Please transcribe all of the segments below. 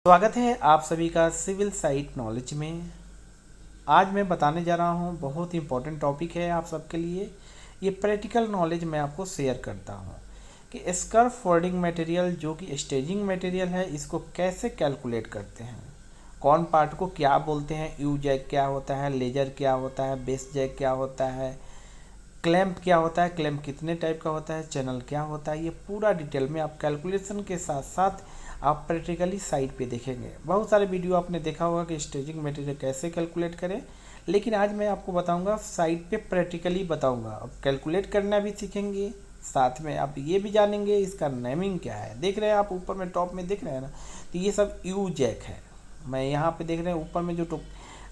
स्वागत है आप सभी का सिविल साइट नॉलेज में। आज मैं बताने जा रहा हूँ, बहुत इंपॉर्टेंट टॉपिक है आप सबके लिए। ये प्रैक्टिकल नॉलेज मैं आपको शेयर करता हूँ कि स्कर्फ फोल्डिंग मटेरियल जो कि स्टेजिंग मटेरियल है, इसको कैसे कैलकुलेट करते हैं, कौन पार्ट को क्या बोलते हैं, यू जैक क्या होता है, लेजर क्या होता है, बेस जैक क्या होता है, क्लैंप क्या होता है, क्लैंप कितने टाइप का होता है, चैनल क्या होता है, ये पूरा डिटेल में आप कैलकुलेशन के साथ साथ आप प्रैक्टिकली साइट पे देखेंगे। बहुत सारे वीडियो आपने देखा होगा कि स्टेजिंग मटेरियल कैसे कैलकुलेट करें, लेकिन आज मैं आपको बताऊंगा साइट पे प्रैक्टिकली बताऊंगा। अब कैलकुलेट करना भी सीखेंगे, साथ में आप ये भी जानेंगे इसका नेमिंग क्या है। देख रहे हैं आप ऊपर में टॉप में देख रहे हैं ना, तो ये सब यू जैक है। मैं यहाँ पे देख रहे हैं ऊपर में जो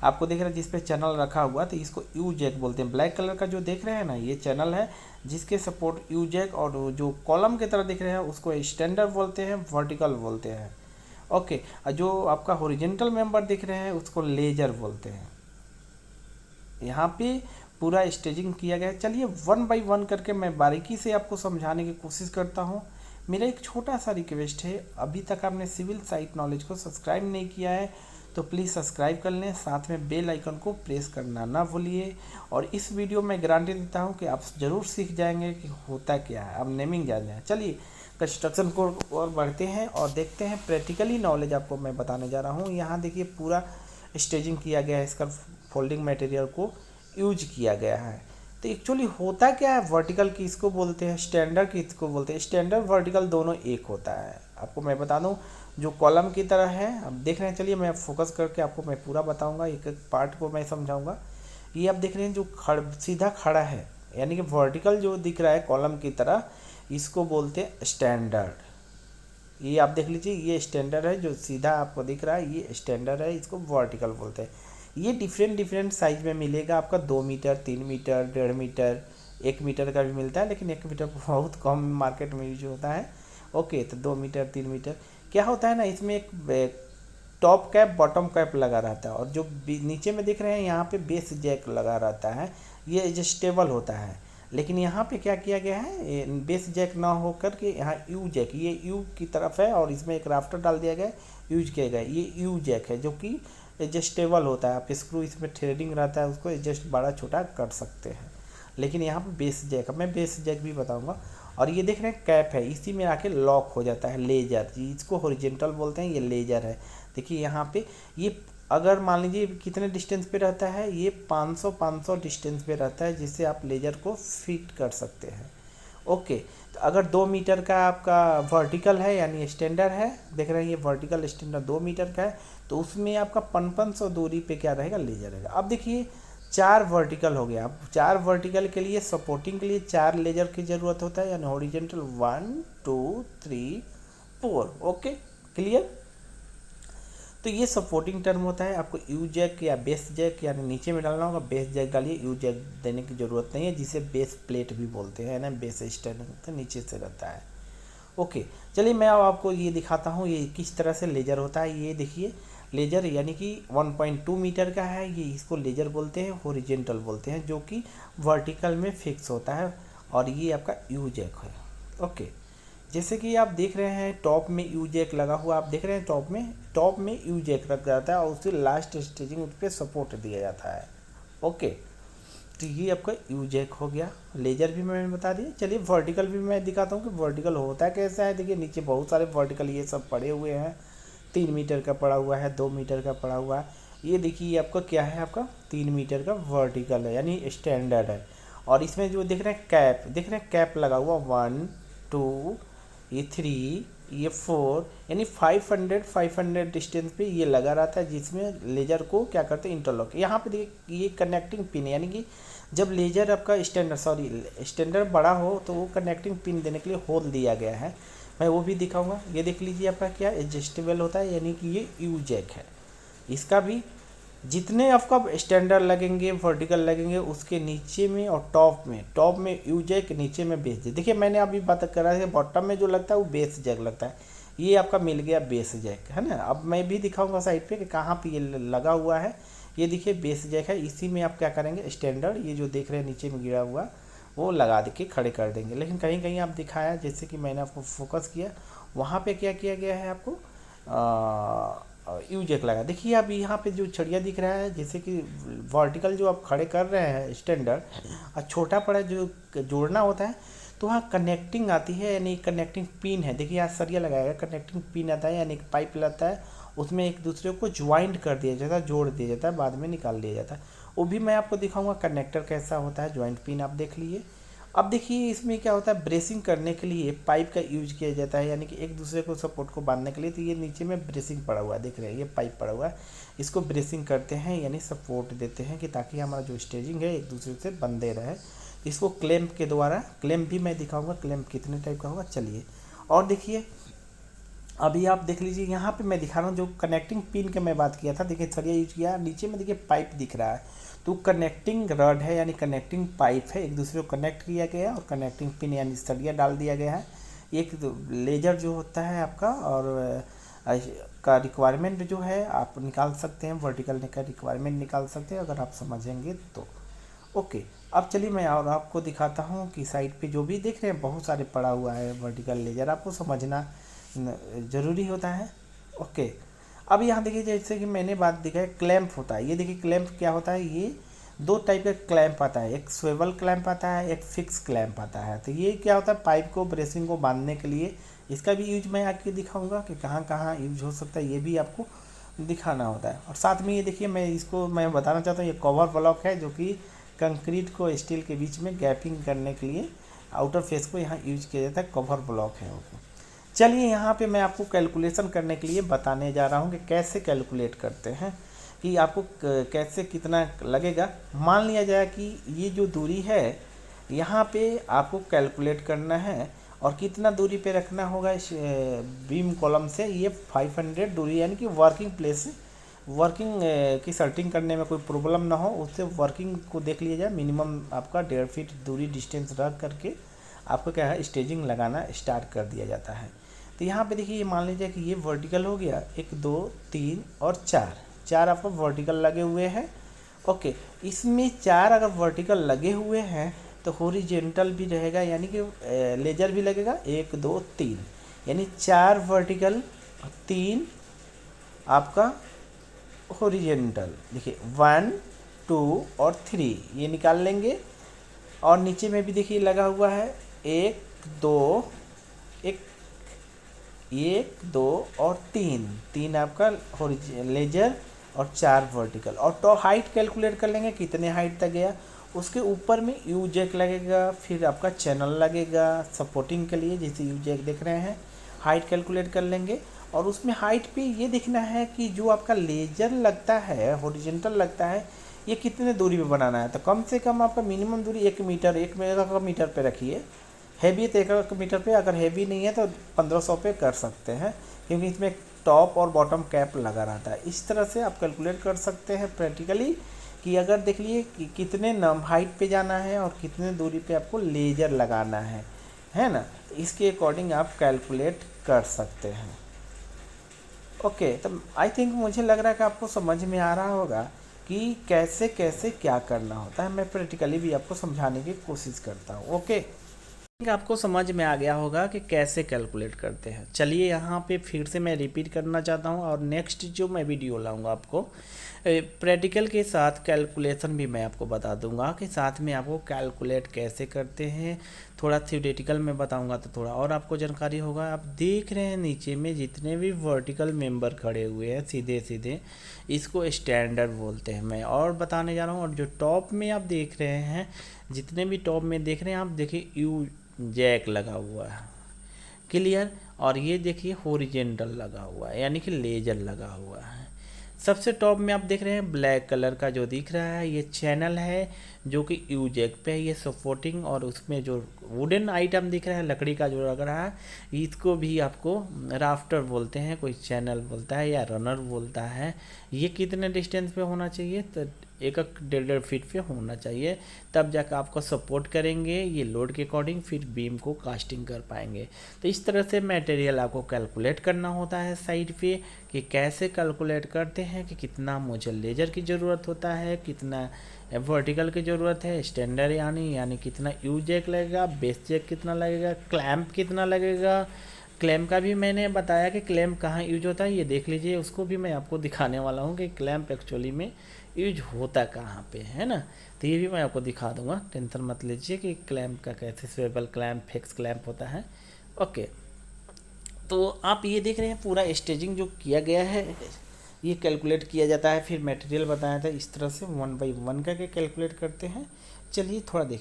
आपको देख रहे हैं जिस पे चैनल रखा हुआ, तो इसको यू जैक बोलते हैं। ब्लैक कलर का जो देख रहे हैं ना, ये चैनल है जिसके सपोर्ट यू जैक, और जो कॉलम की तरह दिख रहे हैं उसको स्टैंडर्ड बोलते हैं, वर्टिकल बोलते हैं। ओके, और जो आपका हॉरिजॉन्टल मेंबर दिख रहे हैं उसको लेजर बोलते हैं। यहाँ पे पूरा स्टेजिंग किया गया है। चलिए वन बाय वन करके मैं बारीकी से आपको समझाने की कोशिश करता हूँ। मेरा एक छोटा सा रिक्वेस्ट है, अभी तक आपने सिविल साइट नॉलेज को सब्सक्राइब नहीं किया है तो प्लीज़ सब्सक्राइब कर लें, साथ में बेल आइकन को प्रेस करना ना भूलिए। और इस वीडियो में गारंटी देता हूँ कि आप ज़रूर सीख जाएंगे कि होता क्या है, आप नेमिंग जान जाए। चलिए कंस्ट्रक्शन को और बढ़ते हैं और देखते हैं प्रैक्टिकली नॉलेज आपको मैं बताने जा रहा हूँ। यहाँ देखिए पूरा स्टेजिंग किया गया है, इसका फोल्डिंग मटेरियल को यूज किया गया है। तो एक्चुअली होता क्या है, वर्टिकल किसको बोलते हैं, स्टैंडर्ड किसको बोलते हैं। स्टैंडर्ड वर्टिकल दोनों एक होता है। आपको मैं बता दूं, जो कॉलम की तरह है, अब देख रहे हैं, चलिए मैं फोकस करके आपको मैं पूरा बताऊंगा, एक एक पार्ट को मैं समझाऊंगा। ये आप देख रहे हैं जो सीधा खड़ा है, यानी कि वर्टिकल जो दिख रहा है कॉलम की तरह, इसको बोलते हैं स्टैंडर्ड। ये आप देख लीजिए, ये स्टैंडर्ड है, जो सीधा आपको दिख रहा है ये स्टैंडर्ड है, इसको वर्टिकल बोलते हैं। ये डिफरेंट साइज में मिलेगा आपका, 2 मीटर, 3 मीटर, 1.5 मीटर, 1 मीटर का भी मिलता है, लेकिन 1 मीटर बहुत कम मार्केट में यूज होता है। ओके, तो 2 मीटर, 3 मीटर क्या होता है ना, इसमें एक टॉप कैप बॉटम कैप लगा रहता है, और जो नीचे में दिख रहे हैं यहाँ पे बेस जैक लगा रहता है, ये एडजस्टेबल होता है। लेकिन यहाँ पे क्या किया गया है, बेस जैक ना हो करके यहाँ यू जैक, ये यू की तरफ है और इसमें एक राफ्टर डाल दिया गया, यूज किया गया। ये यू जैक है जो कि एडजस्टेबल होता है, आप स्क्रू इसमें थ्रेडिंग रहता है, उसको एडजस्ट बड़ा छोटा कर सकते हैं। लेकिन यहाँ पे बेस जैक, मैं बेस जैक भी बताऊंगा। और ये देख रहे हैं कैप है, इसी में आके लॉक हो जाता है, लेजर, इसको हॉरिजॉन्टल बोलते हैं, ये लेजर है। देखिए यहाँ पे ये अगर मान लीजिए कितने डिस्टेंस पे रहता है, ये 500 डिस्टेंस पे रहता है, जिससे आप लेजर को फिट कर सकते हैं। ओके, तो अगर 2 मीटर का आपका वर्टिकल है यानी स्टैंडर्ड है, देख रहे हैं ये वर्टिकल स्टैंडर्ड 2 मीटर का है, तो उसमें आपका 500 दूरी पे क्या रहेगा, लेजर रहेगा। अब देखिए 4 वर्टिकल हो गया। अब 4 वर्टिकल के लिए सपोर्टिंग के लिए 4 लेजर की ज़रूरत होता है, यानी हॉरिजॉन्टल 1 2 3 4। Okay, clear. तो ये सपोर्टिंग टर्म होता है। आपको यू जैक या बेस जैक यानी नीचे में डालना होगा, बेस जैक डालिए, यू जैक देने की ज़रूरत नहीं है, जिसे बेस प्लेट भी बोलते हैं ना, बेस स्टैंड तो नीचे से रहता है। ओके, चलिए मैं अब आपको ये दिखाता हूँ ये किस तरह से लेजर होता है। ये देखिए लेजर यानी कि 1.2 मीटर का है, ये इसको लेजर बोलते हैं, हॉरिजॉन्टल बोलते हैं, जो कि वर्टिकल में फिक्स होता है। और ये आपका यू जैक है। ओके, जैसे कि आप देख रहे हैं टॉप में यू जैक लगा हुआ, आप देख रहे हैं टॉप में यू जैक रख जाता है और उससे लास्ट स्टेजिंग उस पर सपोर्ट दिया जाता है। ओके, तो ये आपका यू जैक हो गया। लेजर भी मैंने बता दिया। चलिए वर्टिकल भी मैं दिखाता हूँ कि वर्टिकल होता है कैसा है। देखिए नीचे बहुत सारे वर्टिकल ये सब पड़े हुए हैं, 3 मीटर का पड़ा हुआ है, 2 मीटर का पड़ा हुआ है। ये देखिए ये आपका क्या है, आपका 3 मीटर का वर्टिकल है, यानी स्टैंडर्ड है। और इसमें जो दिख रहे हैं कैप, दिख रहे हैं कैप लगा हुआ, 1 2 ये 3 ये 4, यानी 500 डिस्टेंस पे ये लगा रहता है, जिसमें लेजर को क्या करते हैं, इंटरलॉक। यहाँ पे देखिए ये कनेक्टिंग पिन है, यानी कि जब लेजर आपका स्टैंडर्ड बड़ा हो तो वो कनेक्टिंग पिन देने के लिए होल दिया गया है। मैं वो भी दिखाऊंगा। ये देख लीजिए आपका क्या एडजस्टेबल होता है, यानी कि ये यू जैक है। इसका भी जितने आपका स्टैंडर्ड लगेंगे, वर्टिकल लगेंगे, उसके नीचे में और टॉप में यू जैक, नीचे में बेस जैक। देखिए मैंने अभी बात कर रहा था, बॉटम में जो लगता है वो बेस जैक लगता है, ये आपका मिल गया बेस जैक, है ना। अब मैं भी दिखाऊंगा साइड पे कि कहाँ पे ये लगा हुआ है। ये देखिए बेस जैक है, इसी में आप क्या करेंगे, स्टैंडर्ड ये जो देख रहे हैं नीचे में गिरा हुआ वो लगा के खड़े कर देंगे। लेकिन कहीं कहीं आप दिखाया, जैसे कि मैंने आपको फोकस किया, वहाँ पे क्या किया गया है, आपको यूज एक लगा। देखिए अब यहाँ पे जो छड़िया दिख रहा है, जैसे कि वर्टिकल जो आप खड़े कर रहे हैं स्टैंडर्ड, और छोटा पड़ा जो जोड़ना होता है, तो वहाँ कनेक्टिंग आती है, यानी कनेक्टिंग पिन है। देखिए यहाँ सरिया लगाएगा, कनेक्टिंग पिन आता है, यानी एक पाइप लाता है, उसमें एक दूसरे को ज्वाइंट कर दिया जाता है, जोड़ दिया जाता है, बाद में निकाल दिया जाता है। वो भी मैं आपको दिखाऊंगा कनेक्टर कैसा होता है, ज्वाइंट पिन आप देख लीजिए। अब देखिए इसमें क्या होता है, ब्रेसिंग करने के लिए पाइप का यूज किया जाता है, यानी कि एक दूसरे को सपोर्ट को बांधने के लिए। तो ये नीचे में ब्रेसिंग पड़ा हुआ है, देख रहे हैं, ये पाइप पड़ा हुआ है, इसको ब्रेसिंग करते हैं, यानी सपोर्ट देते हैं कि ताकि हमारा जो स्टेजिंग है एक दूसरे से बंधे रहे। इसको क्लैंप के द्वारा, क्लैंप भी मैं दिखाऊंगा क्लैंप कितने टाइप का होगा। चलिए और देखिए अभी आप देख लीजिए, यहाँ पे मैं दिखा रहा हूँ जो कनेक्टिंग पिन के मैं बात किया था। देखिए सरिया यूज किया, नीचे में देखिए पाइप दिख रहा है, तो कनेक्टिंग रड है, यानी कनेक्टिंग पाइप है, एक दूसरे को कनेक्ट किया गया है, और कनेक्टिंग पिन यानी सरिया डाल दिया गया है। एक लेजर जो होता है आपका, और का रिक्वायरमेंट जो है आप निकाल सकते हैं, वर्टिकल का रिक्वायरमेंट निकाल सकते हैं अगर आप समझेंगे तो। ओके, अब चलिए मैं और आपको दिखाता हूँ कि साइड पे जो भी देख रहे हैं बहुत सारे पड़ा हुआ है वर्टिकल लेजर, आपको समझना ज़रूरी होता है। ओके, अब यहाँ देखिए जैसे कि मैंने बात दिखाई क्लैंप होता है। ये देखिए क्लैंप क्या होता है, ये दो टाइप का क्लैंप आता है, एक स्वेबल क्लैंप आता है, एक फिक्स क्लैंप आता है। तो ये क्या होता है, पाइप को ब्रेसिंग को बांधने के लिए। इसका भी यूज मैं आपको दिखाऊंगा कि कहाँ कहाँ यूज हो सकता है, ये भी आपको दिखाना होता है। और साथ में ये देखिए मैं बताना चाहता हूँ, ये कवर ब्लॉक है जो कि कंक्रीट को स्टील के बीच में गैपिंग करने के लिए आउटर फेस को यहाँ यूज किया जाता है, कवर ब्लॉक है। ओके, चलिए यहाँ पे मैं आपको कैलकुलेशन करने के लिए बताने जा रहा हूँ कि कैसे कैलकुलेट करते हैं, कि आपको कैसे कितना लगेगा। मान लिया जाए कि ये जो दूरी है यहाँ पे आपको कैलकुलेट करना है, और कितना दूरी पे रखना होगा इस बीम कॉलम से, ये 500 दूरी, यानी कि वर्किंग प्लेस से। वर्किंग की सर्टिंग करने में कोई प्रॉब्लम ना हो, उससे वर्किंग को देख लिया जाए। मिनिमम आपका 1.5 फीट दूरी डिस्टेंस रख करके आपको क्या है, स्टेजिंग लगाना स्टार्ट कर दिया जाता है। तो यहाँ पे देखिए, ये मान लीजिए कि ये वर्टिकल हो गया, 1 2 3 और 4 आपको वर्टिकल लगे हुए हैं। ओके, इसमें 4 अगर वर्टिकल लगे हुए हैं तो हॉरिजेंटल भी रहेगा, यानी कि लेजर भी लगेगा, 1 2 3, यानी 4 वर्टिकल, 3 आपका हॉरिजेंटल। देखिए 1 2 और 3 ये निकाल लेंगे। और नीचे में भी देखिए लगा हुआ है 1 2 1 2 और 3 आपका लेजर, और 4 वर्टिकल। और तो हाइट कैलकुलेट कर लेंगे कितने हाइट तक गया। उसके ऊपर में यू जैक लगेगा, फिर आपका चैनल लगेगा सपोर्टिंग के लिए, जैसे यू जैक देख रहे हैं। हाइट कैलकुलेट कर लेंगे, और उसमें हाइट पे ये देखना है कि जो आपका लेजर लगता है, हॉरिजॉन्टल लगता है, ये कितने दूरी पे बनाना है। तो कम से कम आपका मिनिमम दूरी 1 मीटर, 1 मीटर पे रखिए। हैवी है तो 1 मीटर पे, अगर हैवी नहीं है तो 1500 पे कर सकते हैं, क्योंकि इसमें टॉप और बॉटम कैप लगा रहता है। इस तरह से आप कैलकुलेट कर सकते हैं प्रैक्टिकली, कि अगर देख लिए कि कितने हाइट पे जाना है और कितने दूरी पे आपको लेजर लगाना है ना, इसके अकॉर्डिंग आप कैलकुलेट कर सकते हैं। ओके, तो आई थिंक मुझे लग रहा है कि आपको समझ में आ रहा होगा कि कैसे कैसे क्या करना होता है। मैं प्रैक्टिकली भी आपको समझाने की कोशिश करता हूँ। ओके, आपको समझ में आ गया होगा कि कैसे कैलकुलेट करते हैं। चलिए यहाँ पे फिर से मैं रिपीट करना चाहता हूँ, और नेक्स्ट जो मैं वीडियो लाऊंगा आपको प्रैक्टिकल के साथ कैलकुलेशन भी मैं आपको बता दूंगा, कि साथ में आपको कैलकुलेट कैसे करते हैं। थोड़ा थ्योरेटिकल में बताऊंगा तो थोड़ा और आपको जानकारी होगा। आप देख रहे हैं नीचे में जितने भी वर्टिकल मेंबर खड़े हुए हैं सीधे सीधे, इसको स्टैंडर्ड बोलते हैं। मैं और बताने जा रहा हूँ। और जो टॉप में आप देख रहे हैं, जितने भी टॉप में देख रहे हैं आप, देखिए यू जैक लगा हुआ है, क्लियर। और ये देखिए हॉरिजेंटल लगा हुआ है, यानी कि लेजर लगा हुआ है। सबसे टॉप में आप देख रहे हैं ब्लैक कलर का जो दिख रहा है, ये चैनल है जो कि यू जैक पे है, ये सपोर्टिंग। और उसमें जो वुडन आइटम दिख रहा है, लकड़ी का जो लग रहा है, इसको भी आपको राफ्टर बोलते हैं, कोई चैनल बोलता है या रनर बोलता है। ये कितने डिस्टेंस पे होना चाहिए, तो 1-1.5 फीट पे होना चाहिए, तब जाकर आपको सपोर्ट करेंगे ये लोड के अकॉर्डिंग, फिर बीम को कास्टिंग कर पाएंगे। तो इस तरह से मटेरियल आपको कैलकुलेट करना होता है साइड पे, कि कैसे कैलकुलेट करते हैं कि कितना मुझे लेजर की ज़रूरत होता है, कितना वर्टिकल की ज़रूरत है, स्टैंडर्ड यानी कितना यू जैक लगेगा, बेस जैक कितना लगेगा, क्लैंप कितना लगेगा, क्लैम्प का भी मैंने बताया कि क्लैम्प कहाँ यूज होता है, ये देख लीजिए, उसको भी मैं आपको दिखाने वाला हूँ कि क्लैम्प एक्चुअली में यूज होता कहाँ पे है ना। तो ये भी मैं आपको दिखा दूंगा, टेंशन मत लीजिए कि क्लैम्प का कैसे स्वेबल क्लैम्प, फिक्स क्लैम्प होता है। ओके, तो आप ये देख रहे हैं पूरा स्टेजिंग जो किया गया है, ये कैलकुलेट किया जाता है, फिर मटेरियल बताया था इस तरह से 1 बाई 1 करके कैलकुलेट करते हैं। चलिए थोड़ा देख